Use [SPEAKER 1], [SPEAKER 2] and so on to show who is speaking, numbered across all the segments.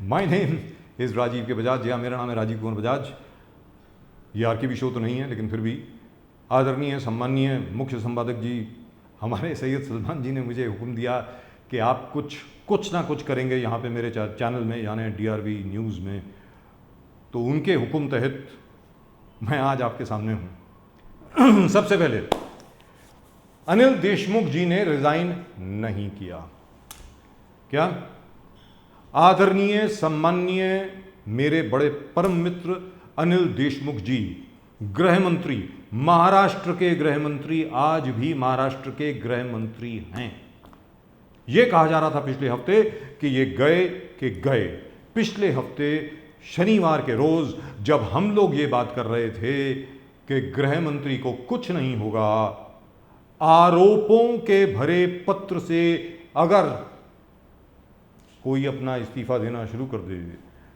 [SPEAKER 1] My name is Rajiv के बजाज। या मेरा नाम है राजीव कुमार बजाज। ये आरकेबी शो तो नहीं है, लेकिन फिर भी आदरणीय सम्मानीय मुख्य संपादक जी हमारे सैयद सलमान जी ने मुझे हुक्म दिया कि आप कुछ ना कुछ करेंगे यहाँ पे मेरे चैनल में, यानी DRV न्यूज़ में। तो उनके हुक्म तहत मैं आज आपके सामने हूँ। सबसे पहले अनिल देशमुख जी ने रिजाइन नहीं किया। क्या? आदरणीय सम्मानीय मेरे बड़े परम मित्र अनिल देशमुख जी, गृह मंत्री, महाराष्ट्र के गृह मंत्री, आज भी महाराष्ट्र के गृह मंत्री हैं। यह कहा जा रहा था पिछले हफ्ते कि ये गए। पिछले हफ्ते शनिवार के रोज जब हम लोग ये बात कर रहे थे कि गृह मंत्री को कुछ नहीं होगा, आरोपों के भरे पत्र से अगर कोई अपना इस्तीफा देना शुरू कर दे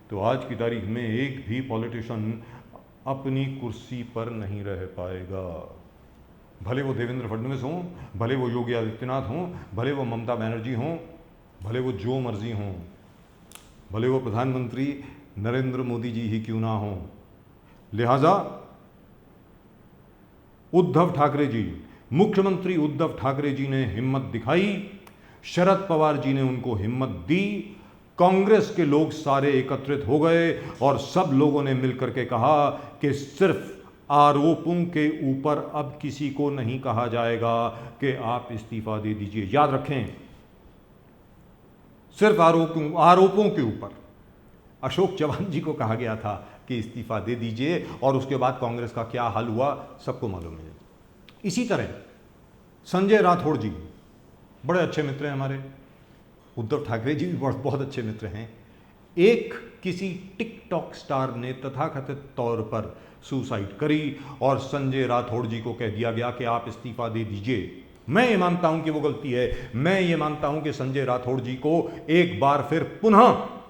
[SPEAKER 1] तो आज की तारीख में एक भी पॉलिटिशियन अपनी कुर्सी पर नहीं रह पाएगा। भले वो देवेंद्र फडणवीस हों, भले वो योगी आदित्यनाथ हों, भले वो ममता बनर्जी हों, भले वो जो मर्जी हों, भले वो प्रधानमंत्री नरेंद्र मोदी जी ही क्यों ना हों। लिहाजा उद्धव ठाकरे जी, मुख्यमंत्री उद्धव ठाकरे जी ने हिम्मत दिखाई, शरद पवार जी ने उनको हिम्मत दी, कांग्रेस के लोग सारे एकत्रित हो गए और सब लोगों ने मिलकर के कहा कि सिर्फ आरोपों के ऊपर अब किसी को नहीं कहा जाएगा कि आप इस्तीफा दे दीजिए। याद रखें, सिर्फ आरोपों के ऊपर अशोक चव्हाण जी को कहा गया था कि इस्तीफा दे दीजिए, और उसके बाद कांग्रेस का क्या हाल हुआ सबको मालूम है। इसी तरह संजय राठौड़ जी बड़े अच्छे मित्र हैं हमारे, उद्धव ठाकरे जी भी बहुत अच्छे मित्र हैं। एक किसी टिकटॉक स्टार ने तथाकथित तौर पर सुसाइड करी और संजय राठौड़ जी को कह दिया गया कि आप इस्तीफा दे दीजिए। मैं ये मानता हूं कि वो गलती है। मैं ये मानता हूं कि संजय राठौड़ जी को एक बार फिर पुनः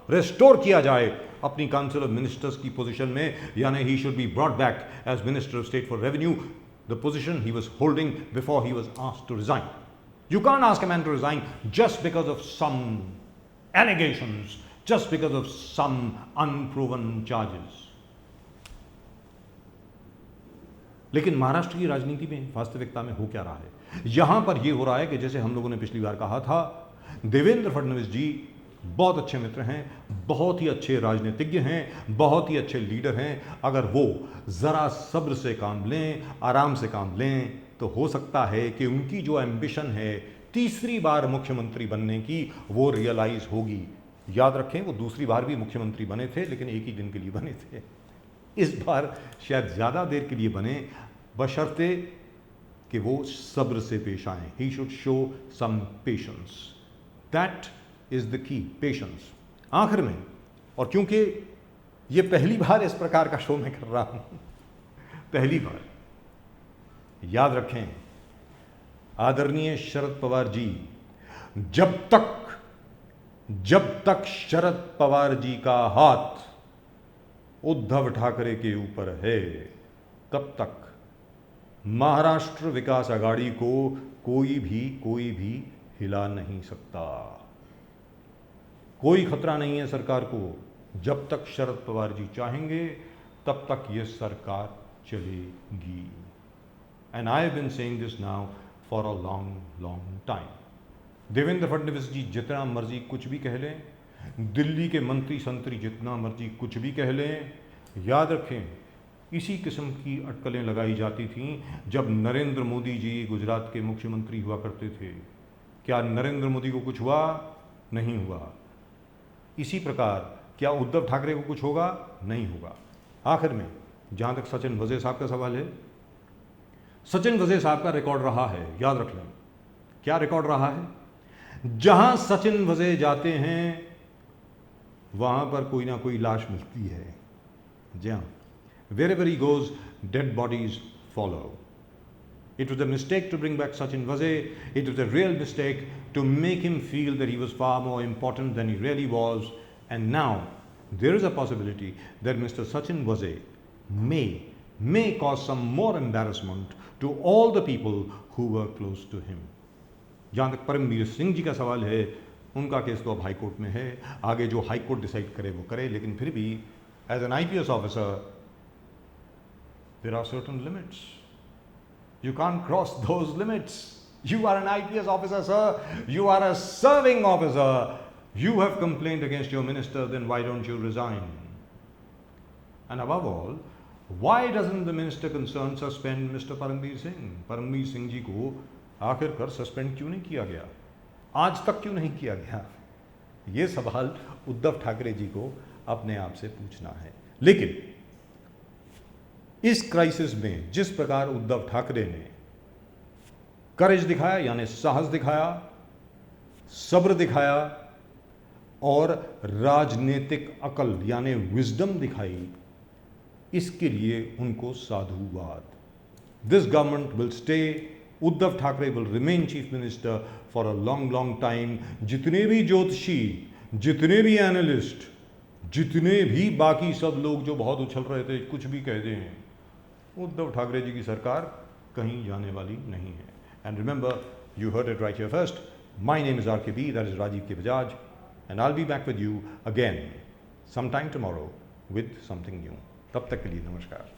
[SPEAKER 1] रेस्टोर किया जाए अपनी काउंसिल ऑफ मिनिस्टर्स की पोजीशन में, यानी he should be brought back as minister of state for revenue, the position he was holding before he was asked to resign. You can't ask a man to resign just because of some allegations, just because of some unproven charges. लेकिन महाराष्ट्र की राजनीति में वास्तविकता में हो क्या रहा है? यहां पर यह हो रहा है कि जैसे हम लोगों ने पिछली बार कहा था, देवेंद्र फडणवीस जी बहुत अच्छे मित्र हैं, बहुत ही अच्छे राजनीतिज्ञ हैं, बहुत ही अच्छे लीडर हैं। अगर वो जरा सब्र से काम लें, आराम से काम लें, तो हो सकता है कि उनकी जो एम्बिशन है तीसरी बार मुख्यमंत्री बनने की, वो रियलाइज होगी। याद रखें, वो दूसरी बार भी मुख्यमंत्री बने थे, लेकिन एक ही दिन के लिए बने थे। इस बार शायद ज़्यादा देर के लिए बने, बशर्ते कि वो सब्र से पेश आएँ। He should show some patience, that is the key, patience. आखिर में, और क्योंकि ये पहली बार इस प्रकार का शो मैं कर रहा हूँ, पहली बार, याद रखें, आदरणीय शरद पवार जी, जब तक शरद पवार जी का हाथ उद्धव ठाकरे के ऊपर है, तब तक महाराष्ट्र विकास आघाड़ी को कोई भी हिला नहीं सकता। कोई खतरा नहीं है सरकार को। जब तक शरद पवार जी चाहेंगे तब तक ये सरकार चलेगी। And I have been saying this now for a long time. Devendra Fadnavis जी जितना मर्जी कुछ भी कह लें, दिल्ली के मंत्री संतरी जितना मर्जी कुछ भी कह लें, याद रखें, इसी किस्म की अटकलें लगाई जाती थीं जब नरेंद्र मोदी जी गुजरात के मुख्यमंत्री हुआ करते थे। क्या नरेंद्र मोदी को कुछ हुआ? नहीं हुआ। इसी प्रकार क्या उद्धव ठाकरे को कुछ होगा? नहीं होगा। आखिर में जहाँ तक सचिन वजे साहब का सवाल है, सचिन वजे साहब का रिकॉर्ड रहा है, याद रख लें। क्या रिकॉर्ड रहा है? जहां सचिन वजे जाते हैं वहां पर कोई ना कोई लाश मिलती है। जी हाँ, wherever he goes, dead bodies follow. It was a mistake to bring back Sachin Vaze. It was a real mistake to make him feel that he was far more important than he really was. And now there is a possibility that Mr. Sachin Vaze may cause some more embarrassment to all the people who were close to him. जहाँ तक परमवीर सिंह जी का सवाल है, उनका case तो अब high court में है, आगे जो हाई कोर्ट डिसाइड करे वो करे, लेकिन फिर भी as an IPS officer there are certain limits, you can't cross those limits. You are an IPS officer, sir. You are a serving officer. You have complained against your minister, then why don't you resign? And above all, why doesn't the minister concerned suspend Mr. Paramveer Singh? Paramveer Singh जी को आखिरकार suspend क्यों नहीं किया गया? आज तक क्यों नहीं किया गया? ये सवाल उद्धव ठाकरे जी को अपने आप से पूछना है. लेकिन इस क्राइसिस में जिस प्रकार उद्धव ठाकरे ने करेज दिखाया, यानी साहस दिखाया, सब्र दिखाया और राजनीतिक अकल यानी विजडम दिखाई, इसके लिए उनको साधुवाद. This government will stay, Uddhav Thackeray will remain chief minister for a long long time. जितने भी ज्योतिषी, जितने भी एनालिस्ट, जितने भी बाकी सब लोग जो बहुत उछल रहे थे, कुछ भी कह दें, उद्धव ठाकरे जी की सरकार कहीं जाने वाली नहीं है. And remember, you heard it right here first. My name is RKB, that is Rajiv K. Bajaj, and I'll be back with you again sometime tomorrow with something new. तब तक के लिए नमस्कार.